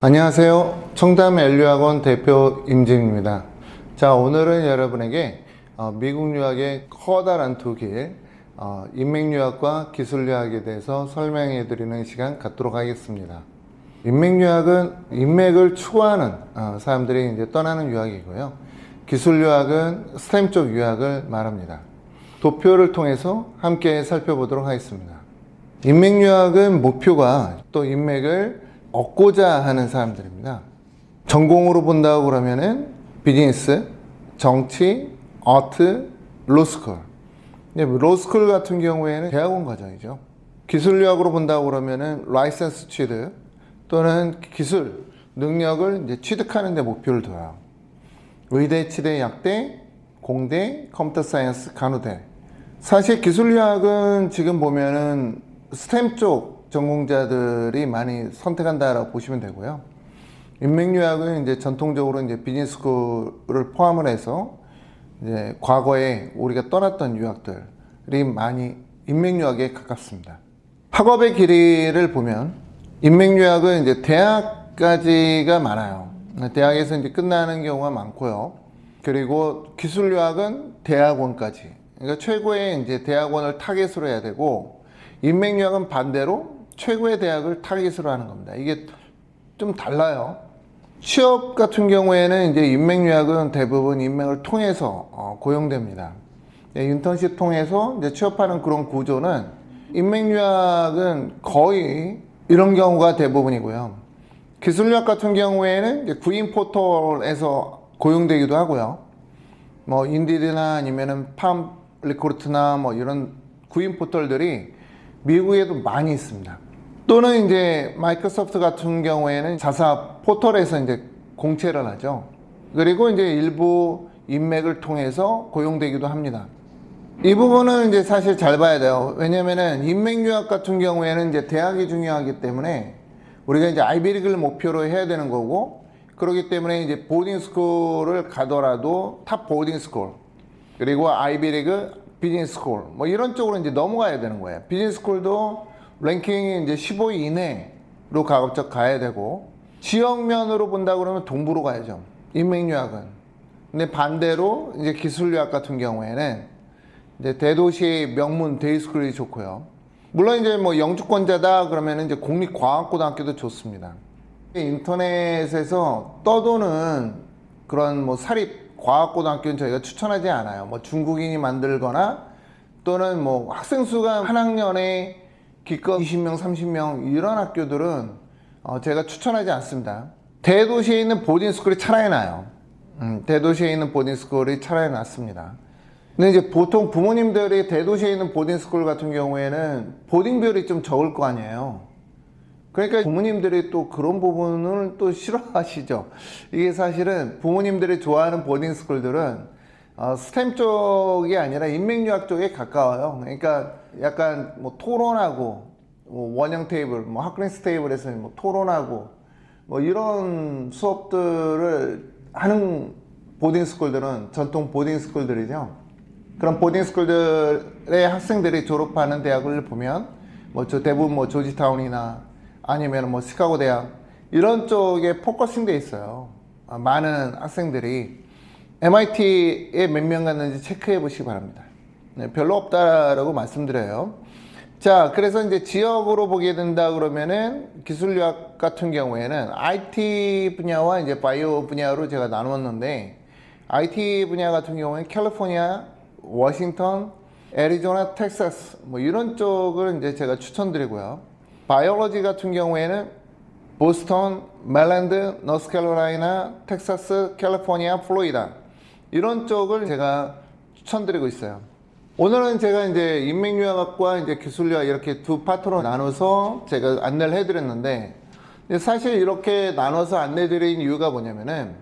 안녕하세요. 청담 LU학원 대표 임진입니다. 자, 오늘은 여러분에게 미국 유학의 커다란 두 길, 인맥 유학과 기술 유학에 대해서 설명해 드리는 시간 갖도록 하겠습니다. 인맥 유학은 인맥을 추구하는 사람들이 이제 떠나는 유학이고요. 기술 유학은 스템 쪽 유학을 말합니다. 도표를 통해서 함께 살펴보도록 하겠습니다. 인맥 유학은 목표가 또 인맥을 얻고자 하는 사람들입니다. 전공으로 본다고 그러면은 비즈니스, 정치, 아트, 로스쿨. 로스쿨 같은 경우에는 대학원 과정이죠. 기술 유학으로 본다고 그러면은 라이센스 취득 또는 기술 능력을 이제 취득하는 데 목표를 둬요. 의대, 치대, 약대, 공대, 컴퓨터 사이언스, 간호대. 사실 기술 유학은 지금 보면은 스템 쪽 전공자들이 많이 선택한다라고 보시면 되고요. 인맥 유학은 이제 전통적으로 이제 비즈니스 스쿨을 포함을 해서 이제 과거에 우리가 떠났던 유학들이 많이 인맥 유학에 가깝습니다. 학업의 길이를 보면 인맥 유학은 이제 대학까지가 많아요. 대학에서 이제 끝나는 경우가 많고요. 그리고 기술 유학은 대학원까지. 그러니까 최고의 이제 대학원을 타겟으로 해야 되고, 인맥 유학은 반대로 최고의 대학을 타깃으로 하는 겁니다. 이게 좀 달라요. 취업 같은 경우에는 이제 인맥 유학은 대부분 인맥을 통해서 고용됩니다. 인턴십 통해서 이제 취업하는 그런 구조는 인맥 유학은 거의 이런 경우가 대부분이고요. 기술 유학 같은 경우에는 이제 구인 포털에서 고용되기도 하고요. 뭐 인디드나 아니면은 팜 리크루트나 뭐 이런 구인 포털들이 미국에도 많이 있습니다. 또는 이제 마이크로소프트 같은 경우에는 자사 포털에서 이제 공채를 하죠. 그리고 이제 일부 인맥을 통해서 고용되기도 합니다. 이 부분은 이제 사실 잘 봐야 돼요. 왜냐면은 인맥 유학 같은 경우에는 이제 대학이 중요하기 때문에 우리가 이제 아이비리그를 목표로 해야 되는 거고, 그렇기 때문에 이제 보딩 스쿨을 가더라도 탑 보딩 스쿨, 그리고 아이비리그 비즈니스 스쿨 뭐 이런 쪽으로 이제 넘어가야 되는 거예요. 비즈니스 스쿨도 랭킹이 이제 15위 이내로 가급적 가야 되고, 지역면으로 본다 그러면 동부로 가야죠. 인맥 유학은. 근데 반대로 이제 기술 유학 같은 경우에는 이제 대도시 명문 데이스쿨이 좋고요. 물론 이제 뭐 영주권자다 그러면 이제 공립과학고등학교도 좋습니다. 인터넷에서 떠도는 그런 뭐 사립 과학고등학교는 저희가 추천하지 않아요. 뭐 중국인이 만들거나 또는 뭐 학생 수가 한 학년에 기껏 20명, 30명 이런 학교들은 제가 추천하지 않습니다. 대도시에 있는 보딩스쿨이 차라리 나요. 대도시에 있는 보딩스쿨이 차라리 낫습니다. 근데 이제 보통 부모님들이 대도시에 있는 보딩스쿨 같은 경우에는 보딩비율이 좀 적을 거 아니에요. 그러니까 부모님들이 또 그런 부분을 또 싫어하시죠. 이게 사실은 부모님들이 좋아하는 보딩스쿨들은 스템 쪽이 아니라 인맥 유학 쪽에 가까워요. 그러니까 약간 뭐 토론하고 뭐 원형 테이블, 뭐 하크린스 테이블에서 뭐 토론하고 뭐 이런 수업들을 하는 보딩스쿨들은 전통 보딩스쿨들이죠. 그런 보딩스쿨들의 학생들이 졸업하는 대학을 보면 뭐 대부분 뭐 조지타운이나 아니면 뭐 시카고 대학 이런 쪽에 포커싱 돼 있어요. 많은 학생들이 MIT에 몇 명 갔는지 체크해 보시기 바랍니다. 네, 별로 없다라고 말씀드려요. 자, 그래서 이제 지역으로 보게 된다 그러면은 기술 유학 같은 경우에는 IT 분야와 이제 바이오 분야로 제가 나누었는데, IT 분야 같은 경우에는 캘리포니아, 워싱턴, 애리조나, 텍사스 뭐 이런 쪽을 이제 제가 추천드리고요. 바이올로지 같은 경우에는 보스턴, 메릴랜드, 노스캐롤라이나, 텍사스, 캘리포니아, 플로리다 이런 쪽을 제가 추천드리고 있어요. 오늘은 제가 이제 인맥 유학과 이제 기술 유학 이렇게 두 파트로 나눠서 제가 안내를 해드렸는데, 사실 이렇게 나눠서 안내드린 이유가 뭐냐면은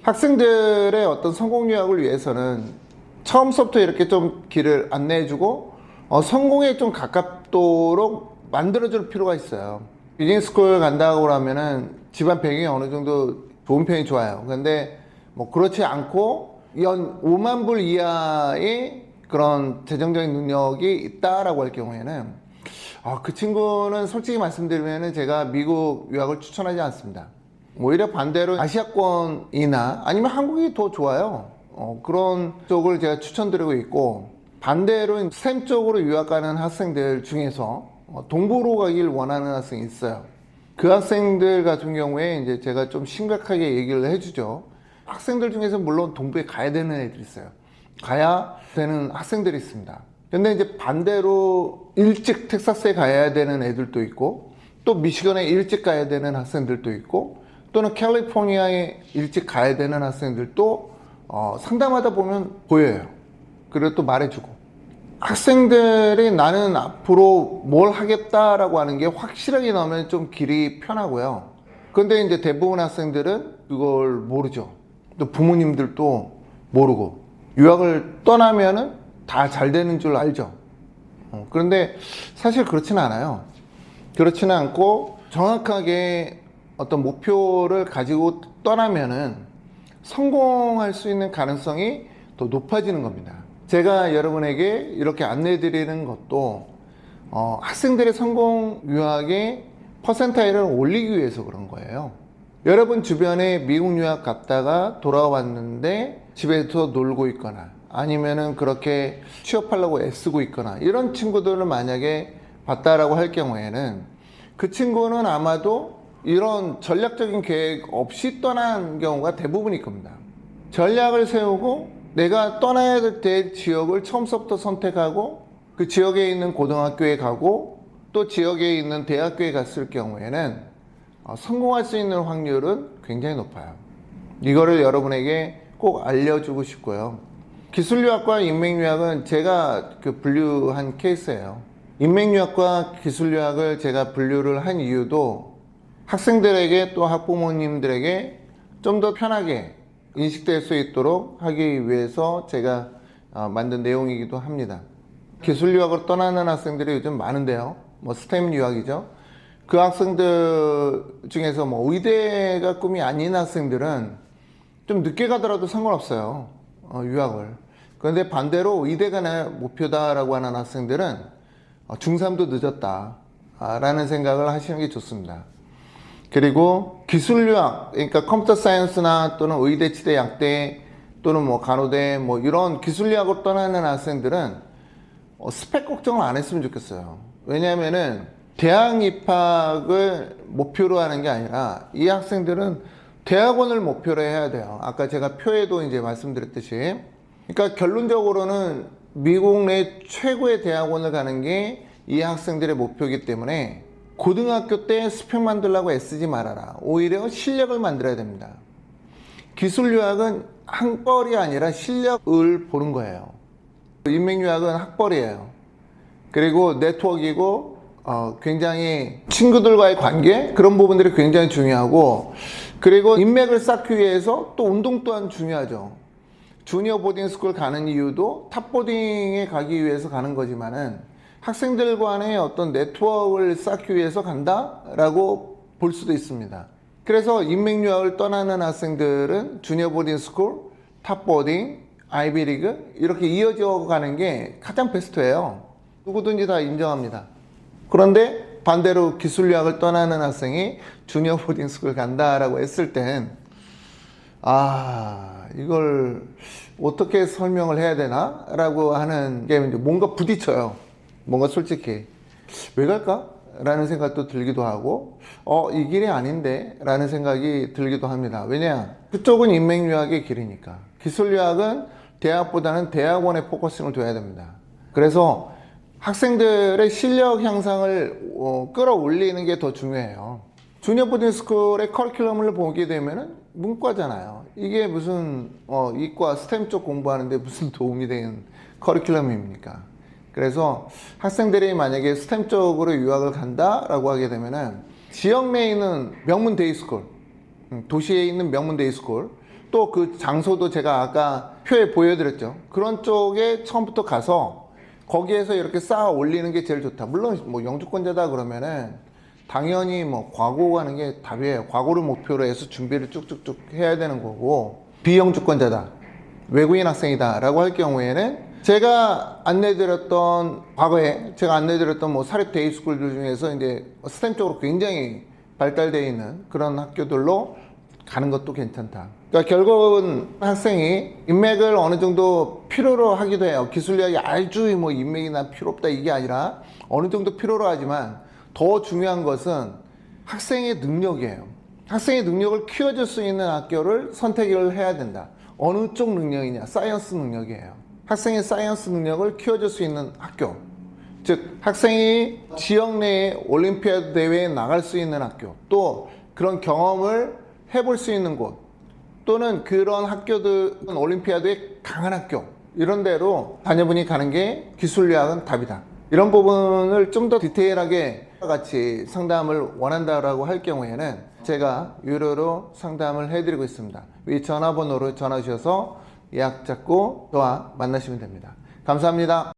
학생들의 어떤 성공 유학을 위해서는 처음부터 이렇게 좀 길을 안내해주고 성공에 좀 가깝도록 만들어줄 필요가 있어요. 비즈니스 스쿨 간다고 하면은 집안 배경이 어느 정도 좋은 편이 좋아요. 근데 뭐 그렇지 않고 연 5만 불 이하의 그런 재정적인 능력이 있다라고 할 경우에는 그 친구는 솔직히 말씀드리면 제가 미국 유학을 추천하지 않습니다. 오히려 반대로 아시아권이나 아니면 한국이 더 좋아요. 그런 쪽을 제가 추천드리고 있고, 반대로 스템 쪽으로 유학 가는 학생들 중에서 동부로 가길 원하는 학생이 있어요. 그 학생들 같은 경우에 이제 제가 좀 심각하게 얘기를 해주죠. 학생들 중에서 물론 동부에 가야 되는 애들이 있어요. 가야 되는 학생들이 있습니다. 근데 이제 반대로 일찍 텍사스에 가야 되는 애들도 있고, 또 미시건에 일찍 가야 되는 학생들도 있고, 또는 캘리포니아에 일찍 가야 되는 학생들도 상담하다 보면 보여요. 그리고 또 말해주고, 학생들이 나는 앞으로 뭘 하겠다라고 하는 게 확실하게 나오면 좀 길이 편하고요. 근데 이제 대부분 학생들은 그걸 모르죠. 또 부모님들도 모르고, 유학을 떠나면은 다 잘 되는 줄 알죠. 그런데 사실 그렇지는 않아요. 그렇지는 않고, 정확하게 어떤 목표를 가지고 떠나면은 성공할 수 있는 가능성이 더 높아지는 겁니다. 제가 여러분에게 이렇게 안내 드리는 것도 학생들의 성공 유학의 퍼센타일을 올리기 위해서 그런 거예요. 여러분 주변에 미국 유학 갔다가 돌아왔는데 집에서 놀고 있거나 아니면은 그렇게 취업하려고 애쓰고 있거나 이런 친구들을 만약에 봤다라고 할 경우에는 그 친구는 아마도 이런 전략적인 계획 없이 떠난 경우가 대부분일 겁니다. 전략을 세우고 내가 떠나야 될 지역을 처음부터 선택하고 그 지역에 있는 고등학교에 가고 또 지역에 있는 대학교에 갔을 경우에는 성공할 수 있는 확률은 굉장히 높아요. 이거를 여러분에게 꼭 알려주고 싶고요. 기술유학과 인맥유학은 제가 분류한 케이스예요. 인맥유학과 기술유학을 제가 분류를 한 이유도 학생들에게 또 학부모님들에게 좀 더 편하게 인식될 수 있도록 하기 위해서 제가 만든 내용이기도 합니다. 기술유학으로 떠나는 학생들이 요즘 많은데요. 스템 유학이죠. 그 학생들 중에서 의대가 꿈이 아닌 학생들은 좀 늦게 가더라도 상관없어요. 유학을. 그런데 반대로 의대가 내 목표다라고 하는 학생들은 중3도 늦었다 라는 생각을 하시는 게 좋습니다. 그리고 기술유학, 그러니까 컴퓨터 사이언스나 또는 의대, 치대, 약대 또는 간호대 이런 기술유학으로 떠나는 학생들은 스펙 걱정을 안 했으면 좋겠어요. 왜냐하면은 대학 입학을 목표로 하는 게 아니라 이 학생들은 대학원을 목표로 해야 돼요. 아까 제가 표에도 이제 말씀드렸듯이. 그러니까 결론적으로는 미국 내 최고의 대학원을 가는 게 이 학생들의 목표이기 때문에 고등학교 때 스펙 만들려고 애쓰지 말아라. 오히려 실력을 만들어야 됩니다. 기술유학은 학벌이 아니라 실력을 보는 거예요. 인맥유학은 학벌이에요. 그리고 네트워크이고 굉장히 친구들과의 관계 그런 부분들이 굉장히 중요하고, 그리고 인맥을 쌓기 위해서 또 운동 또한 중요하죠. 주니어 보딩스쿨 가는 이유도 탑보딩에 가기 위해서 가는 거지만은 학생들 간의 어떤 네트워크를 쌓기 위해서 간다라고 볼 수도 있습니다. 그래서 인맥유학을 떠나는 학생들은 주니어 보딩스쿨, 탑보딩, 아이비리그 이렇게 이어져 가는 게 가장 베스트예요. 누구든지 다 인정합니다. 그런데 반대로 기술유학을 떠나는 학생이 주니어 보딩스쿨 간다라고 했을 땐 이걸 어떻게 설명을 해야 되나? 라고 하는 게 뭔가 부딪혀요. 뭔가 솔직히 왜 갈까? 라는 생각도 들기도 하고 이 길이 아닌데? 라는 생각이 들기도 합니다. 왜냐? 그쪽은 인맥유학의 길이니까. 기술유학은 대학보다는 대학원에 포커싱을 둬야 됩니다. 그래서 학생들의 실력 향상을 끌어올리는 게 더 중요해요. 주니어 보딩스쿨의 커리큘럼을 보게 되면은 문과잖아요. 이게 무슨 이과 스템 쪽 공부하는데 무슨 도움이 되는 커리큘럼입니까? 그래서 학생들이 만약에 스템 쪽으로 유학을 간다라고 하게 되면은 지역 내에 있는 명문 데이스쿨, 도시에 있는 명문 데이스쿨, 또 그 장소도 제가 아까 표에 보여드렸죠. 그런 쪽에 처음부터 가서 거기에서 이렇게 쌓아 올리는 게 제일 좋다. 물론 영주권자다 그러면은 당연히 과고 가는 게 답이에요. 과고를 목표로 해서 준비를 쭉쭉쭉 해야 되는 거고, 비영주권자다, 외국인 학생이다 라고 할 경우에는 제가 과거에 제가 안내드렸던 사립 데이스쿨들 중에서 이제 스템 쪽으로 굉장히 발달되어 있는 그런 학교들로 가는 것도 괜찮다. 그러니까 결국은 학생이 인맥을 어느 정도 필요로 하기도 해요. 기술력이 아주 뭐 인맥이나 필요 없다 이게 아니라 어느 정도 필요로 하지만 더 중요한 것은 학생의 능력이에요. 학생의 능력을 키워줄 수 있는 학교를 선택을 해야 된다. 어느 쪽 능력이냐? 사이언스 능력이에요. 학생의 사이언스 능력을 키워줄 수 있는 학교. 즉 학생이 지역 내에 올림피아드 대회에 나갈 수 있는 학교, 또 그런 경험을 해볼 수 있는 곳, 또는 그런 학교들은 올림피아드에 강한 학교, 이런 데로 자녀분이 가는 게 기술유학은 답이다. 이런 부분을 좀 더 디테일하게 같이 상담을 원한다라고 할 경우에는 제가 유료로 상담을 해드리고 있습니다. 위 전화번호로 전화 주셔서 예약 잡고 저와 만나시면 됩니다. 감사합니다.